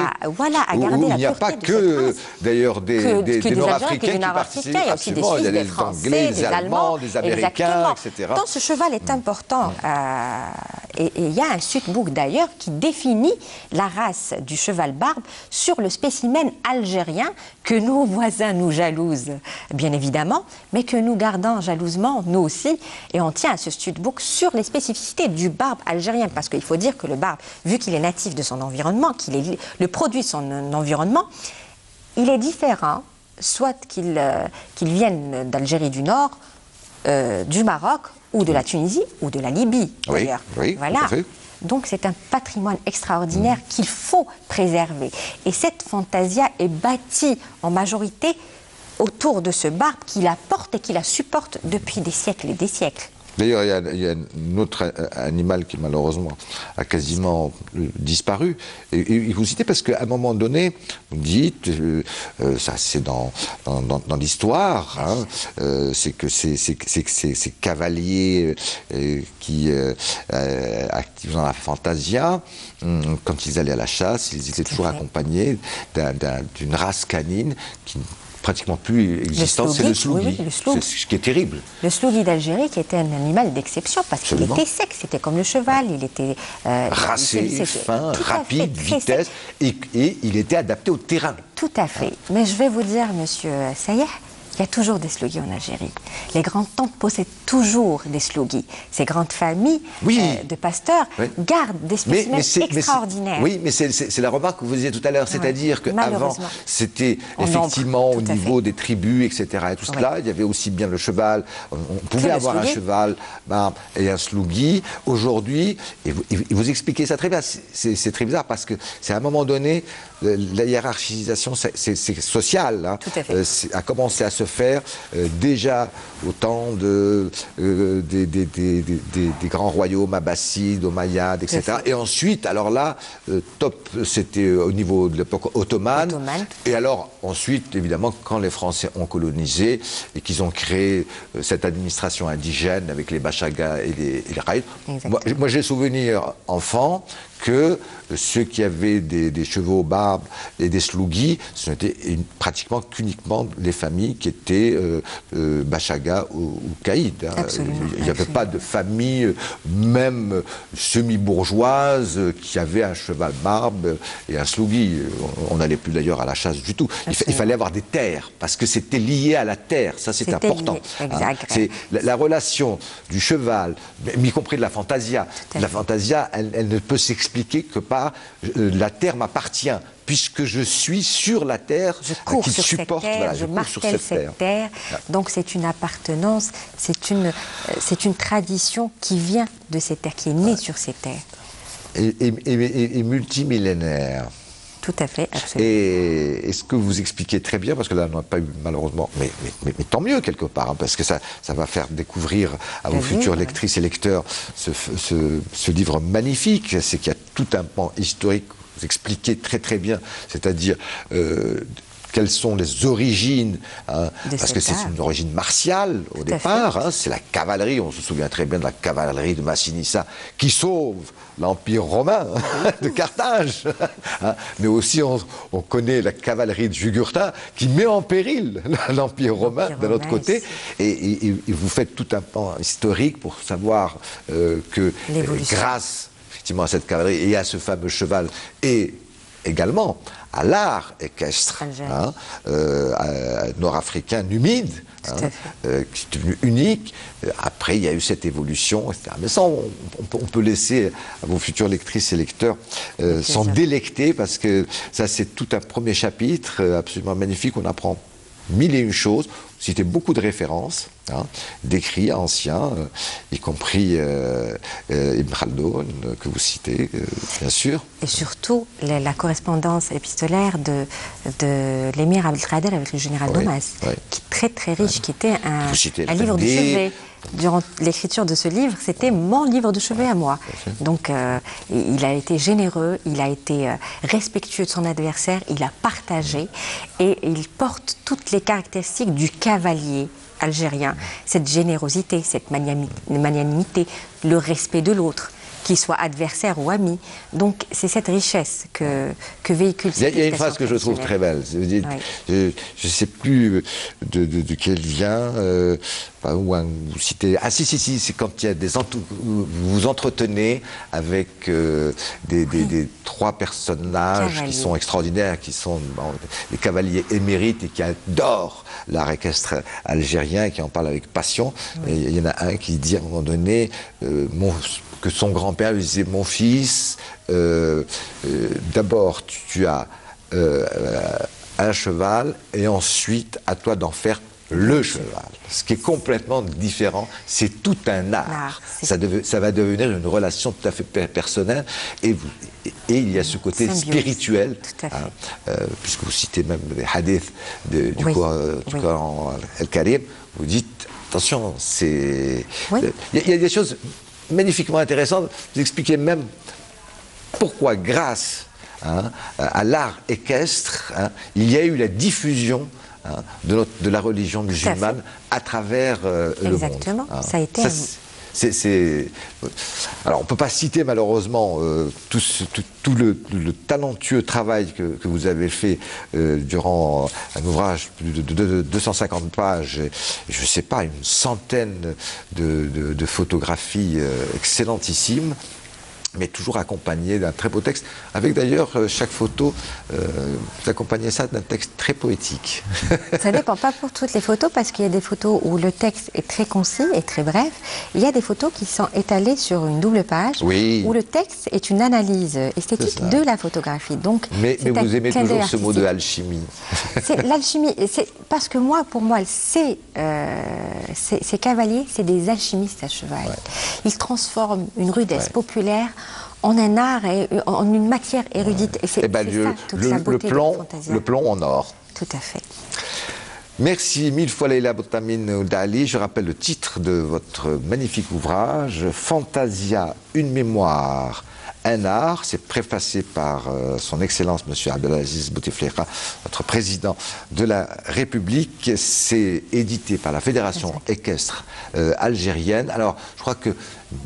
À garder la pureté de cette race. Il n'y a pas que, d'ailleurs, des Nord-Africains qui participent. Il y a aussi des Suisses, des Français, des Allemands, des Américains, etc. Donc ce cheval est important. Et il y a un sud-book d'ailleurs qui définit la race du cheval barbe sur le spécimen algérien que nos voisins nous jalousent, bien évidemment, mais que nous gardons jalousement, nous aussi. Et on tient à ce stud-book sur les spécificités du barbe algérien, parce qu'il faut dire que le barbe, vu qu'il est natif de son environnement, qu'il est le produit de son environnement, il est différent, soit qu'il vienne d'Algérie du Nord, du Maroc, ou de la Tunisie, ou de la Libye, d'ailleurs. Oui, voilà. tout à fait. Donc c'est un patrimoine extraordinaire qu'il faut préserver. Et cette fantasia est bâtie en majorité autour de ce barbe qui la porte et qui la supporte depuis des siècles et des siècles. D'ailleurs, il y a un autre animal qui malheureusement a quasiment disparu. Et vous citez parce qu'à un moment donné, vous dites, ça c'est dans l'histoire, hein, c'est que ces cavaliers qui actifs dans la fantasia, quand ils allaient à la chasse, ils étaient toujours accompagnés d'une race canine qui pratiquement plus existante, c'est le slougui. Oui, c'est ce qui est terrible. Le slougui d'Algérie qui était un animal d'exception parce qu'il était sec, c'était comme le cheval, il était racé, fin, rapide, vitesse, et il était adapté au terrain. Tout à fait. Mais je vais vous dire, monsieur Sayeh, il y a toujours des slougis en Algérie. Les grandes-tantes possèdent toujours des slougis. Ces grandes familles de pasteurs gardent des spécimens extraordinaires. Oui, mais c'est la remarque que vous disiez tout à l'heure, c'est-à-dire qu'avant, c'était effectivement au niveau des tribus, etc. Et tout cela, il y avait aussi bien le cheval, on pouvait avoir un cheval et un slougui. Aujourd'hui, et vous expliquez ça très bien, c'est très bizarre parce que c'est à un moment donné, la hiérarchisation, c'est social, hein, a commencé à se faire déjà au temps des grands royaumes abbassides, omeyyades, etc. Et ensuite, alors là, top, c'était au niveau de l'époque ottomane. Et alors, ensuite, évidemment, quand les Français ont colonisé et qu'ils ont créé cette administration indigène avec les Bachagas et les Raïds, moi j'ai souvenir, enfant, que ceux qui avaient des chevaux barbes et des slougis, ce n'était pratiquement qu'uniquement les familles qui étaient Bachaga ou Caïd. Hein. Il n'y avait pas de famille, même semi-bourgeoise, qui avait un cheval barbe et un slougui. On n'allait plus d'ailleurs à la chasse du tout. Il fallait avoir des terres, parce que c'était lié à la terre. Ça, c'est important. Hein. C'est la relation du cheval, y compris de la fantasia. La fantasia, elle ne peut s'expliquer que par la terre m'appartient, puisque je suis sur la terre qui supporte, je martèle cette terre. Donc c'est une appartenance, c'est une tradition qui vient de cette terre, qui est née sur ces terres. Et multimillénaire. Tout à fait, absolument. Et ce que vous expliquez très bien, parce que là, on n'a pas eu malheureusement, mais tant mieux quelque part, hein, parce que ça va faire découvrir à vos futures lectrices et lecteurs ce livre magnifique. C'est qu'il y a tout un pan historique, vous expliquez très très bien, c'est-à-dire quelles sont les origines, hein, parce que c'est une origine martiale au départ, hein, c'est la cavalerie, on se souvient très bien de la cavalerie de Massinissa qui sauve l'Empire romain de Carthage, hein, mais aussi on connaît la cavalerie de Jugurtha qui met en péril l'Empire romain d'un autre côté, et vous faites tout un pan historique pour savoir que grâce effectivement à cette cavalerie et à ce fameux cheval et également à l'art équestre nord-africain numide, qui est devenu unique. Après, il y a eu cette évolution, etc. Mais ça, on peut laisser à vos futures lectrices et lecteurs s'en délecter, parce que ça, c'est tout un premier chapitre absolument magnifique. On apprend mille et une choses. Vous citez beaucoup de références, hein, d'écrits anciens, y compris Ibn Khaldoun, que vous citez, bien sûr. Et surtout, la correspondance épistolaire de l'émir Abdelkader avec le général Domas, qui est très très riche, qui était un livre de chevet. Durant l'écriture de ce livre, c'était mon livre de chevet à moi. Donc, il a été généreux, il a été respectueux de son adversaire, il a partagé, et il porte toutes les caractéristiques du cavalier algérien. Cette générosité, cette magnanimité, le respect de l'autre, qu'il soit adversaire ou ami. Donc, c'est cette richesse que véhicule cette Il y a une phrase que je trouve très belle. Je ne sais plus de quel vient. vous citez... Ah si, c'est quand il y a vous vous entretenez avec des trois personnages qui sont extraordinaires, qui sont des cavaliers émérites et qui adorent l'art équestre algérien, qui en parlent avec passion. Et il y en a un qui dit à un moment donné que son grand-père lui disait: mon fils, d'abord tu as un cheval et ensuite à toi d'en faire le cheval. Ce qui est complètement différent, c'est tout un art. Ça va devenir une relation tout à fait personnelle et il y a ce côté spirituel, puisque vous citez même les hadiths du Coran Al-Karim, vous dites, attention, il y a des choses magnifiquement intéressantes, vous expliquez même pourquoi, grâce à l'art équestre, il y a eu la diffusion de la religion musulmane à travers le monde. Exactement, ça a été... Alors, on ne peut pas citer malheureusement tout le talentueux travail que vous avez fait durant un ouvrage de 250 pages, et, je ne sais pas, une centaine de photographies excellentissimes, mais toujours accompagné d'un très beau texte, avec d'ailleurs chaque photo, vous accompagnez ça d'un texte très poétique. Ça dépend pas pour toutes les photos, parce qu'il y a des photos où le texte est très concis et très bref. Il y a des photos qui sont étalées sur une double page, où le texte est une analyse esthétique de la photographie. Donc, mais vous aimez toujours ce mot de alchimie. L'alchimie, c'est parce que pour moi, ces cavaliers, c'est des alchimistes à cheval. Ils transforment une rudesse populaire en un art et en une matière érudite. Et c'est ça, toute la beauté de Fantasia. Le plomb en or. Tout à fait. Merci mille fois Leïla Boutamine Ould Ali. Je rappelle le titre de votre magnifique ouvrage, Fantasia, une mémoire, un art. C'est préfacé par son Excellence Monsieur Abdelaziz Bouteflika, notre président de la République. C'est édité par la Fédération équestre algérienne. Alors, je crois que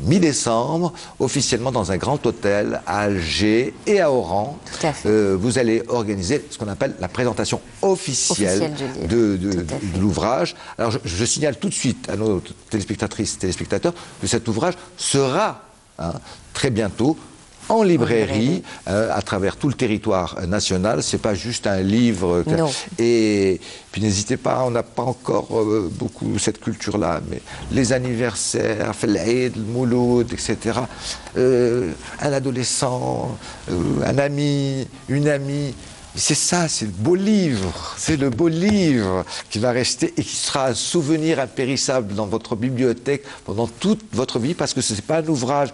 mi-décembre, officiellement dans un grand hôtel à Alger et à Oran, vous allez organiser ce qu'on appelle la présentation officielle de l'ouvrage. Alors je signale tout de suite à nos téléspectatrices et téléspectateurs que cet ouvrage sera très bientôt en librairie, à travers tout le territoire national. C'est pas juste un livre. Et puis n'hésitez pas, on n'a pas encore beaucoup cette culture-là, mais les anniversaires, l'Aïd, le Mouloud, etc. Un adolescent, un ami, une amie. C'est ça, c'est le beau livre, c'est le beau livre qui va rester et qui sera un souvenir impérissable dans votre bibliothèque pendant toute votre vie, parce que ce n'est pas un ouvrage,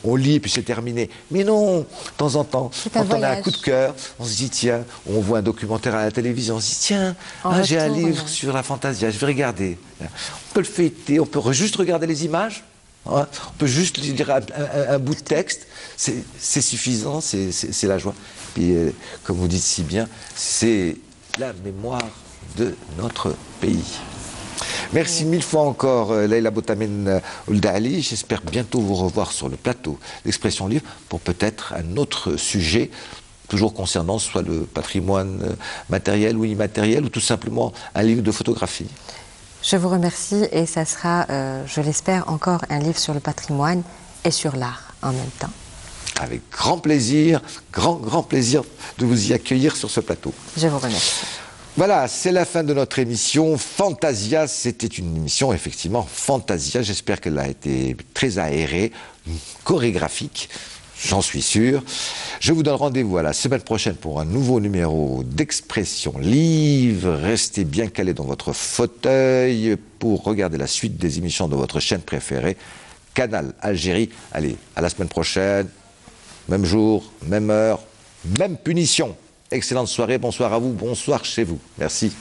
on lit et puis c'est terminé. Mais non, de temps en temps, quand on a un coup de cœur, on se dit tiens, on voit un documentaire à la télévision, on se dit tiens, j'ai un livre sur la Fantasia, je vais regarder. On peut le feuilleter, on peut juste regarder les images. On peut juste lire un bout de texte, c'est suffisant, c'est la joie. Et comme vous dites si bien, c'est la mémoire de notre pays. Merci mille fois encore Leïla Boutamine Ould Ali. J'espère bientôt vous revoir sur le plateau d'Expression Livre pour peut-être un autre sujet, toujours concernant soit le patrimoine matériel ou immatériel, ou tout simplement un livre de photographie. Je vous remercie, et ça sera, je l'espère, encore un livre sur le patrimoine et sur l'art en même temps. Avec grand plaisir, grand plaisir de vous y accueillir sur ce plateau. Je vous remercie. Voilà, c'est la fin de notre émission Fantasia. C'était une émission effectivement Fantasia. J'espère qu'elle a été très aérée, chorégraphique. J'en suis sûr. Je vous donne rendez-vous à la semaine prochaine pour un nouveau numéro d'Expression Livre. Restez bien calés dans votre fauteuil pour regarder la suite des émissions de votre chaîne préférée, Canal Algérie. Allez, à la semaine prochaine. Même jour, même heure, même punition. Excellente soirée, bonsoir à vous, bonsoir chez vous. Merci.